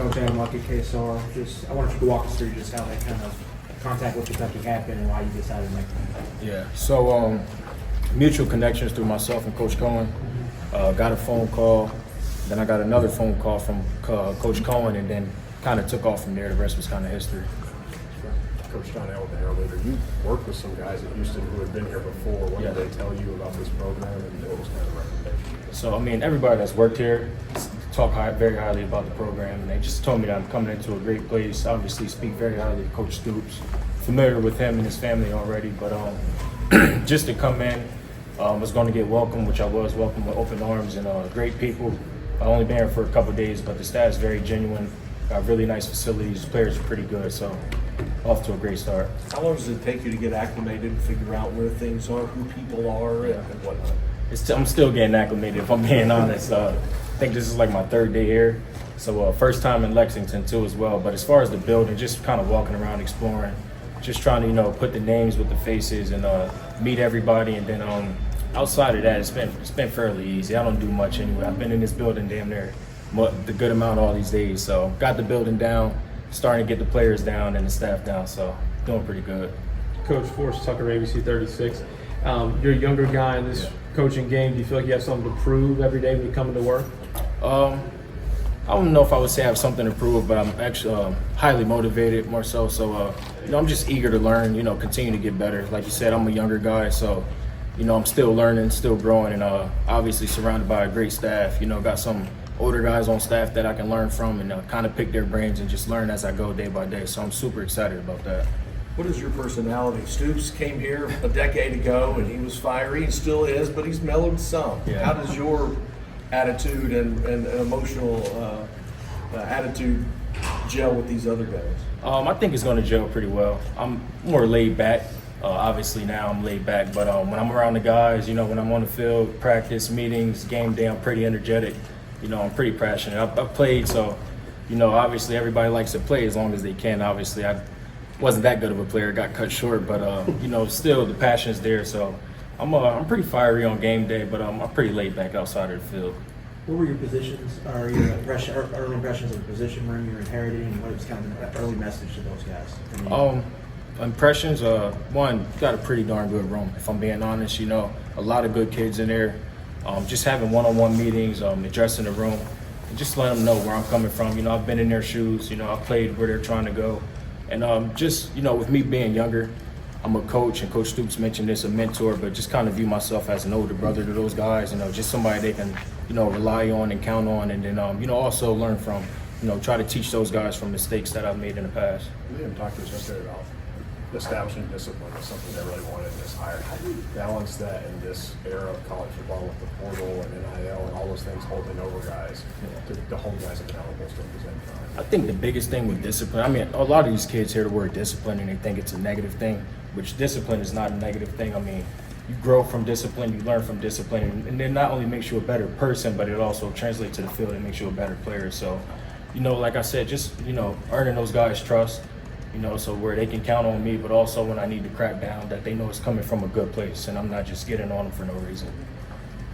Coach Adam Lucky, KSR. I wanted you to walk us through just how that kind of contact with Kentucky happened and why you decided to make that. Yeah, so mutual connections through myself and Coach Cohen. Got a phone call, then I got another phone call from Coach Cohen, and then kind of took off from there. The rest was kind of history. Coach John Elwin, the leader, you worked with some guys at Houston who had been here before. What did they tell you about this program, and what was kind of the recommendation? So, I mean, everybody that's worked here talk very highly about the program, and they just told me that I'm coming into a great place. Obviously, speak very highly of Coach Stoops. Familiar with him and his family already, but just to come in, was going to get welcomed, which I was welcomed with open arms and great people. I only been here for a couple of days, but the staff is very genuine. Got really nice facilities. Players are pretty good, so off to a great start. How long does it take you to get acclimated and figure out where things are, who people are, and whatnot? I'm still getting acclimated, if I'm being honest. I think this is like my third day here. So first time in Lexington too as well. But as far as the building, just kind of walking around, exploring, just trying to, put the names with the faces and meet everybody. And then outside of that, it's been fairly easy. I don't do much anyway. I've been in this building damn near the good amount all these days. So got the building down, starting to get the players down and the staff down. So doing pretty good. Coach Forrest Tucker, ABC 36. You're a younger guy in this coaching game. Do you feel like you have something to prove every day when you come into work? I don't know if I would say I have something to prove, but I'm actually highly motivated more so. So, I'm just eager to learn, continue to get better. Like you said, I'm a younger guy, so, I'm still learning, still growing, and obviously surrounded by a great staff. Got some older guys on staff that I can learn from and kind of pick their brains and just learn as I go day by day. So I'm super excited about that. What is your personality? Stoops came here a decade ago and he was fiery and still is, but he's mellowed some. Yeah. How does your attitude and emotional attitude gel with these other guys? I think it's going to gel pretty well. I'm more laid back. Obviously now I'm laid back, but when I'm around the guys, when I'm on the field, practice, meetings, game day, I'm pretty energetic. I'm pretty passionate. I've played, so, obviously everybody likes to play as long as they can. Obviously, I wasn't that good of a player, got cut short, but, still the passion's there. So I'm pretty fiery on game day, but I'm pretty laid back outside of the field. What were your positions, or your early impressions of the position room you're inheriting, and what was kind of the early message to those guys? Impressions, one, got a pretty darn good room, if I'm being honest. A lot of good kids in there. Just having one-on-one meetings, addressing the room, and just letting them know where I'm coming from. I've been in their shoes. I've played where they're trying to go. And just, with me being younger, I'm a coach, and Coach Stoops mentioned this, a mentor, but just kind of view myself as an older brother to those guys, just somebody they can, rely on and count on, and then, also learn from, try to teach those guys from mistakes that I've made in the past. Liam talked to us yesterday about establishing discipline is something they really wanted in this hire. How do you balance that in this era of college football with the portal and NIL and all those things holding over guys to hold guys accountable still at the same time? I think the biggest thing with discipline, a lot of these kids hear the word discipline and they think it's a negative thing, which discipline is not a negative thing. You grow from discipline, you learn from discipline, and it not only makes you a better person, but it also translates to the field and makes you a better player. So, like I said, just, earning those guys' trust, so where they can count on me, but also when I need to crack down, that they know it's coming from a good place and I'm not just getting on them for no reason.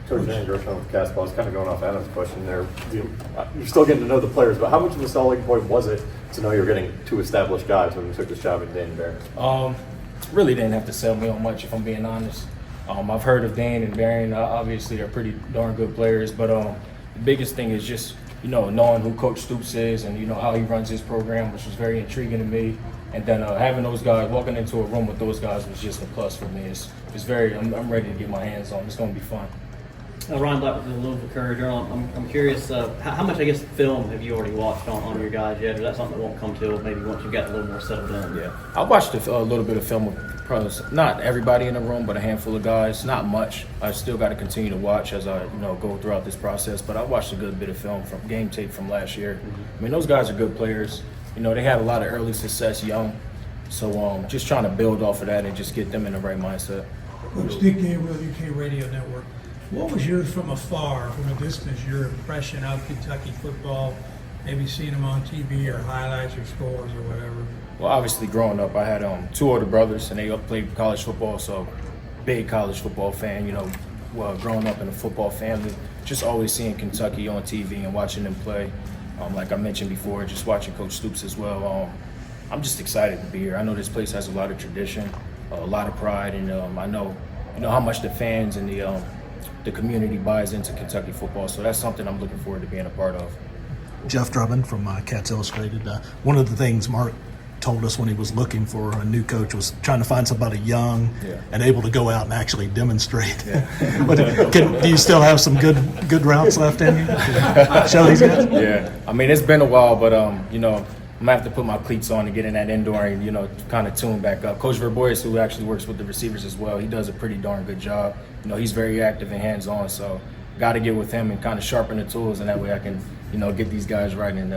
Coach Dan Gershon with Cast Ball is kind of going off Adam's question there. You're still getting to know the players, but how much of a selling point was it to know you're getting two established guys when you took this job in Dane and Barron? Really didn't have to sell me on much, if I'm being honest. I've heard of Dane and Barron. Obviously, they're pretty darn good players, but the biggest thing is just knowing who Coach Stoops is and how he runs his program, which was very intriguing to me. And then having those guys, walking into a room with those guys was just a plus for me. It's I'm ready to get my hands on. It's going to be fun. Ryan Black with the Louisville Courier-Journal. I'm curious, how much, film have you already watched on your guys yet? Is that something that won't come till maybe once you've got a little more settled in? Yeah, I watched a little bit of film with probably not everybody in the room, but a handful of guys. Not much. I still got to continue to watch as I go throughout this process. But I watched a good bit of film from game tape from last year. Those guys are good players. They had a lot of early success young. So just trying to build off of that and just get them in the right mindset. Coach Dick Gabriel, UK Radio Network. What was yours from afar, from a distance, your impression of Kentucky football? Maybe seeing them on TV or highlights or scores or whatever? Well, obviously growing up, I had two older brothers and they played college football, so big college football fan, growing up in a football family, just always seeing Kentucky on TV and watching them play. Like I mentioned before, just watching Coach Stoops as well. I'm just excited to be here. I know this place has a lot of tradition, a lot of pride, and I know how much the fans and the community buys into Kentucky football. So that's something I'm looking forward to being a part of. Jeff Drummond from Cats Illustrated. One of the things Mark told us when he was looking for a new coach was trying to find somebody young and able to go out and actually demonstrate. But do you still have some good routes left in you? Show these guys? Yeah, I mean, it's been a while, but I'm gonna have to put my cleats on to get in that indoor and kind of tune back up. Coach Verbois, who actually works with the receivers as well, he does a pretty darn good job. He's very active and hands-on, so got to get with him and kind of sharpen the tools, and that way I can get these guys right and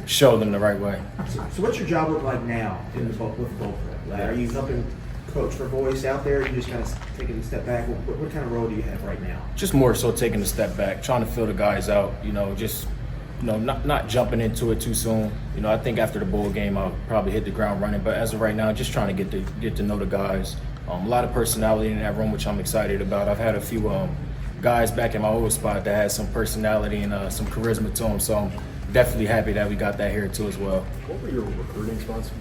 show them the right way. So what's your job look like now with the Bull Club? Are you helping Coach Verbois out there? Or are you just kind of taking a step back? What kind of role do you have right now? Just more so taking a step back, trying to feel the guys out. Just not jumping into it too soon. I think after the bowl game I'll probably hit the ground running. But as of right now, just trying to get to know the guys. A lot of personality in that room, which I'm excited about. I've had a few guys back in my old spot that had some personality and some charisma to them. So I'm definitely happy that we got that here too as well. What were your recruiting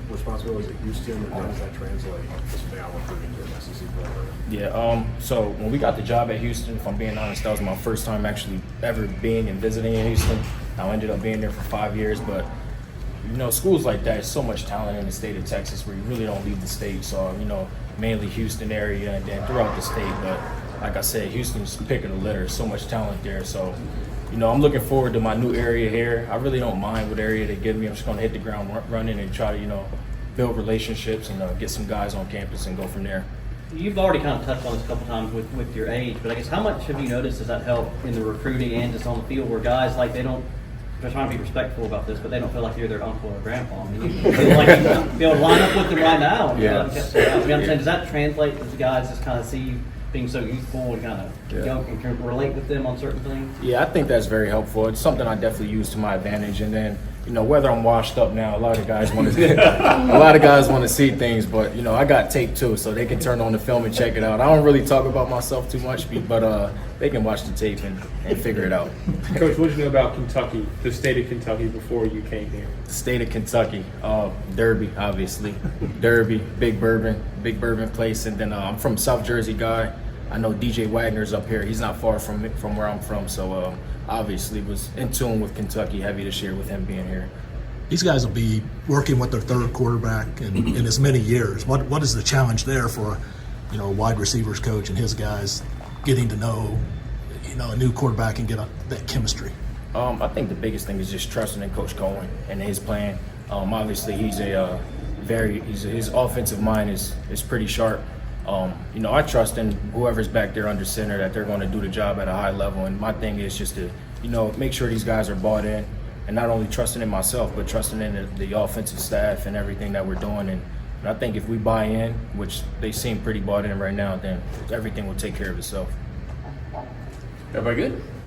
responsibilities at Houston, and how does that translate just now recruiting to an SEC program? Yeah, so when we got the job at Houston, if I'm being honest, that was my first time actually ever being and visiting in Houston. I ended up being there for 5 years, but schools like that, there's so much talent in the state of Texas where you really don't leave the state. So, mainly Houston area and then throughout the state. But like I said, Houston's picking the litter. So much talent there. So, I'm looking forward to my new area here. I really don't mind what area they give me. I'm just going to hit the ground running and try to, build relationships and get some guys on campus and go from there. You've already kind of touched on this a couple times with your age, but I guess how much have you noticed does that help in the recruiting and just on the field where guys they're trying to be respectful about this, but they don't feel like you're their uncle or grandpa. I mean, you feel like you be able to line up with them right now. Does that translate to the guys just kind of see you being so youthful and kind of young and can relate with them on certain things? Yeah, I think that's very helpful. It's something I definitely use to my advantage. And then, whether I'm washed up now, a lot of guys want to see things, but I got tape too, so they can turn on the film and check it out. I don't really talk about myself too much, but they can watch the tape and figure it out. Coach, what did you know about Kentucky, the state of Kentucky, before you came here? The state of Kentucky, Derby, obviously. Derby, big bourbon place, and then I'm from South Jersey guy. I know DJ Wagner's up here. He's not far from where I'm from, so obviously was in tune with Kentucky heavy this year with him being here. These guys will be working with their third quarterback in as many years. What is the challenge there for a wide receivers coach and his guys getting to know a new quarterback and get that chemistry? I think the biggest thing is just trusting in Coach Cohen and his plan. Obviously, he's his offensive mind is pretty sharp. I trust in whoever's back there under center that they're going to do the job at a high level. And my thing is just to, make sure these guys are bought in, and not only trusting in myself, but trusting in the offensive staff and everything that we're doing. And I think if we buy in, which they seem pretty bought in right now, then everything will take care of itself. Everybody good?